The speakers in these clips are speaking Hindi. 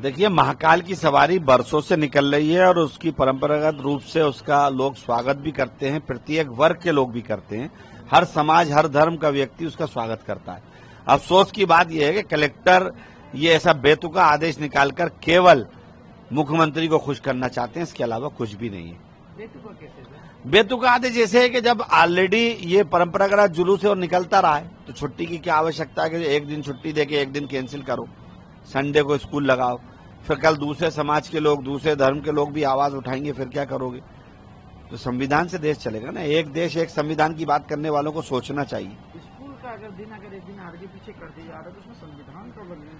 देखिए, महाकाल की सवारी बरसों से निकल रही है और उसकी परंपरागत रूप से उसका लोग स्वागत भी करते हैं, प्रत्येक वर्ग के लोग भी करते हैं। हर समाज, हर धर्म का व्यक्ति उसका स्वागत करता है। अफसोस की बात यह है कि कलेक्टर ये ऐसा बेतुका आदेश निकालकर केवल मुख्यमंत्री को खुश करना चाहते हैं, इसके अलावा कुछ भी नहीं है। बेतुका कैसे सर? बेतुका आदेश ऐसे है कि जब ऑलरेडी ये परंपरागत जुलूस है और निकलता रहा है तो छुट्टी की क्या आवश्यकता है कि एक दिन छुट्टी देके एक दिन कैंसिल करो, संडे को स्कूल लगाओ। फिर कल दूसरे समाज के लोग, दूसरे धर्म के लोग भी आवाज उठाएंगे, फिर क्या करोगे? तो संविधान से देश चलेगा ना। एक देश एक संविधान की बात करने वालों को सोचना चाहिए। स्कूल का अगर एक दिन आगे पीछे कर दिया जा रहा है तो उसमें संविधान का उल्लंघन,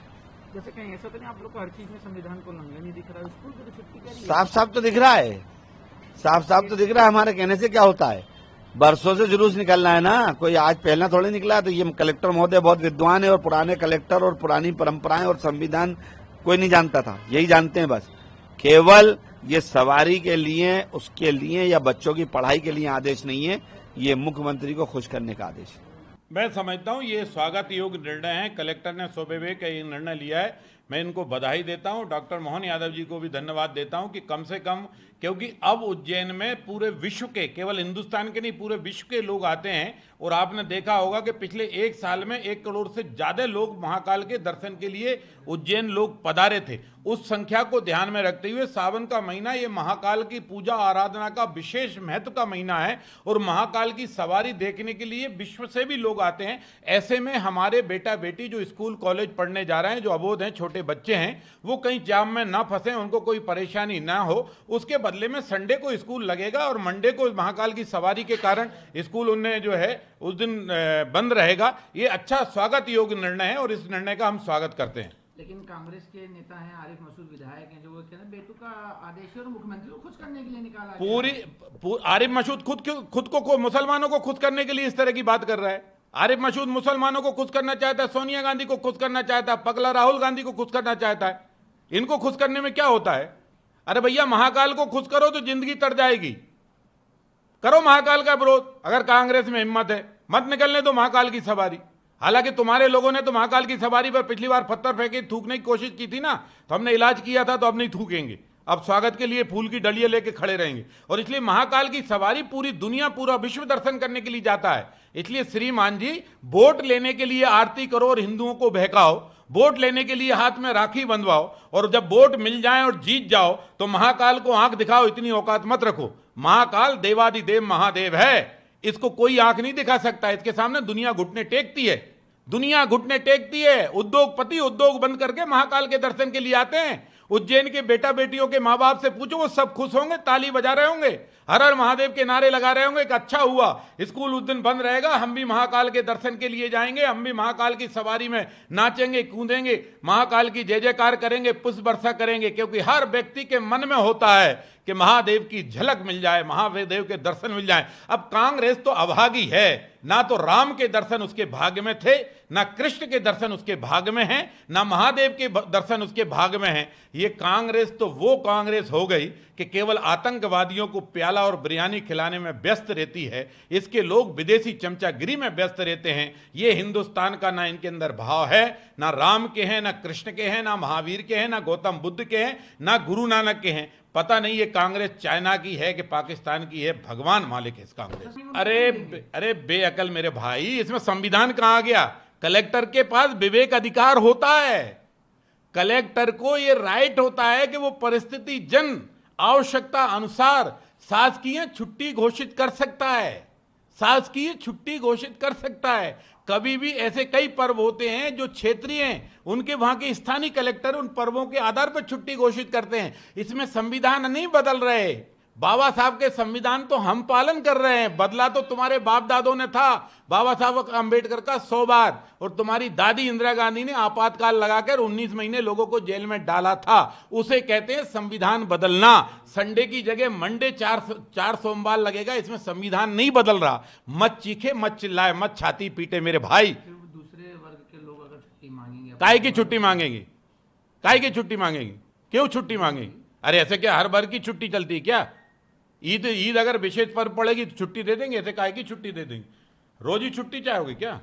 जैसे कहीं ऐसा तो नहीं आप लोग को हर चीज में संविधान को उल्लंघन ही दिख रहा है? स्कूल की छुट्टी क्या? साफ साफ तो दिख रहा है, साफ साफ तो दिख रहा है। हमारे कहने से क्या होता है? बरसों से जुलूस निकलना है ना, कोई आज पहला थोड़ी निकला। तो ये कलेक्टर महोदय बहुत विद्वान है और पुराने कलेक्टर और पुरानी परंपराएं और संविधान कोई नहीं जानता था, यही जानते हैं बस। केवल ये सवारी के लिए, उसके लिए या बच्चों की पढ़ाई के लिए आदेश नहीं है, ये मुख्यमंत्री को खुश करने का आदेश है। मैं समझता हूं ये स्वागत योग्य निर्णय है। कलेक्टर ने स्वविवेक का ये निर्णय लिया है, मैं इनको बधाई देता हूं। डॉक्टर मोहन यादव जी को भी धन्यवाद देता हूं कि कम से कम, क्योंकि अब उज्जैन में पूरे विश्व के, केवल हिंदुस्तान के नहीं पूरे विश्व के लोग आते हैं। और आपने देखा होगा कि पिछले एक साल में 1 करोड़ से ज्यादा लोग महाकाल के दर्शन के लिए उज्जैन लोग पधारे थे। उस संख्या को ध्यान में रखते हुए सावन का महीना ये महाकाल की पूजा आराधना का विशेष महत्व का महीना है और महाकाल की सवारी देखने के लिए विश्व से भी लोग आते हैं। ऐसे में हमारे बेटा बेटी जो स्कूल कॉलेज पढ़ने जा रहे हैं, जो अबोध हैं, छोटे बच्चे हैं, वो कहीं जाम में ना फंसे, उनको कोई परेशानी ना हो। उसके बदले में संडे को स्कूल लगेगा और मंडे को महाकाल की सवारी के कारण स्कूल उन्हें जो है उस दिन बंद रहेगा। ये अच्छा स्वागत योग्य निर्णय है और इस निर्णय का हम स्वागत करते हैं। लेकिन कांग्रेस के नेता हैं, आरिफ मसूद विधायक हैं, जो वो कहते हैं बेतुका आदेश और मुख्यमंत्री को खुश करने के लिए निकाला। आरिफ मसूद खुद को मुसलमानों को खुश करने के लिए इस तरह की बात कर रहा है। आरिफ मसूद मुसलमानों को खुश करना चाहता है, सोनिया गांधी को खुश करना चाहता है, पगला राहुल गांधी को खुश करना चाहता है। इनको खुश करने में क्या होता है? अरे भैया, महाकाल को खुश करो तो जिंदगी तर जाएगी। करो महाकाल का विरोध। अगर कांग्रेस में हिम्मत है, मत निकलने दो महाकाल की सवारी। हालांकि तुम्हारे लोगों ने तो महाकाल की सवारी पर पिछली बार पत्थर फेंके, थूकने की कोशिश की थी ना, तो हमने इलाज किया था, तो अब नहीं थूकेंगे। अब स्वागत के लिए फूल की डलियां लेके खड़े रहेंगे। और इसलिए महाकाल की सवारी पूरी दुनिया, पूरा विश्व दर्शन करने के लिए जाता है। इसलिए श्रीमान जी, वोट लेने के लिए आरती करो और हिंदुओं को बहकाओ, वोट लेने के लिए हाथ में राखी बंधवाओ, और जब वोट मिल जाए और जीत जाओ तो महाकाल को आंख दिखाओ। इतनी औकात मत रखो। महाकाल देवादिदेव महादेव है, इसको कोई आंख नहीं दिखा सकता। इसके सामने दुनिया घुटने टेकती है, दुनिया घुटने टेकती है। उद्योगपति उद्योग बंद करके महाकाल के दर्शन के लिए आते हैं। उज्जैन के बेटा बेटियों के माँ बाप से पूछो, वो सब खुश होंगे, ताली बजा रहे होंगे, हर हर महादेव के नारे लगा रहे होंगे कि अच्छा हुआ स्कूल उस दिन बंद रहेगा, हम भी महाकाल के दर्शन के लिए जाएंगे, हम भी महाकाल की सवारी में नाचेंगे, कूदेंगे, महाकाल की जय जयकार करेंगे, पुष्प वर्षा करेंगे। क्योंकि हर व्यक्ति के मन में होता है कि महादेव की झलक मिल जाए, महादेव के दर्शन मिल जाए। अब कांग्रेस तो अभागी है, ना तो राम के दर्शन उसके भाग्य में थे, ना कृष्ण के दर्शन उसके भाग्य में हैं, ना महादेव के दर्शन उसके भाग्य में हैं। ये कांग्रेस तो वो कांग्रेस हो गई कि केवल आतंकवादियों को प्याला और बिरयानी खिलाने में व्यस्त रहती है। इसके लोग विदेशी चमचागिरी में व्यस्त रहते हैं। ये हिंदुस्तान का ना इनके अंदर भाव है, ना राम के हैं, ना कृष्ण के हैं, ना महावीर के हैं, ना गौतम बुद्ध के हैं, ना गुरु नानक के हैं। पता नहीं ये कांग्रेस चाइना की है कि पाकिस्तान की है, भगवान मालिक है इस कांग्रेस। अरे बेअकल मेरे भाई, इसमें संविधान कहां गया? कलेक्टर के पास विवेक अधिकार होता है। कलेक्टर को ये राइट होता है कि वो परिस्थिति जन आवश्यकता अनुसार शासकीय छुट्टी घोषित कर सकता है, शासकीय छुट्टी घोषित कर सकता है। कभी भी ऐसे कई पर्व होते हैं जो क्षेत्रीय हैं, उनके वहां के स्थानीय कलेक्टर उन पर्वों के आधार पर छुट्टी घोषित करते हैं। इसमें संविधान नहीं बदल रहे। बाबा साहब के संविधान तो हम पालन कर रहे हैं। बदला तो तुम्हारे बाप दादों ने था, बाबा साहब अंबेडकर का 100 बार, और तुम्हारी दादी इंदिरा गांधी ने आपातकाल लगाकर 19 महीने लोगों को जेल में डाला था। उसे कहते हैं संविधान बदलना। संडे की जगह मंडे 4 सोमवार लगेगा, इसमें संविधान नहीं बदल रहा। मत चीखे, मत चिल्लाए, मत छाती पीटे मेरे भाई। दूसरे वर्ग के लोग अगर छुट्टी मांगेंगे, काय की छुट्टी मांगेंगी? काय की छुट्टी मांगेंगी? क्यों छुट्टी मांगेंगी? अरे ऐसे क्या हर वर्ग की छुट्टी चलती है क्या? ईद अगर विशेष पर्व पड़ेगी तो छुट्टी दे देंगे, ऐसे काहे की छुट्टी दे देंगे? रोज ही छुट्टी चाहोगे क्या?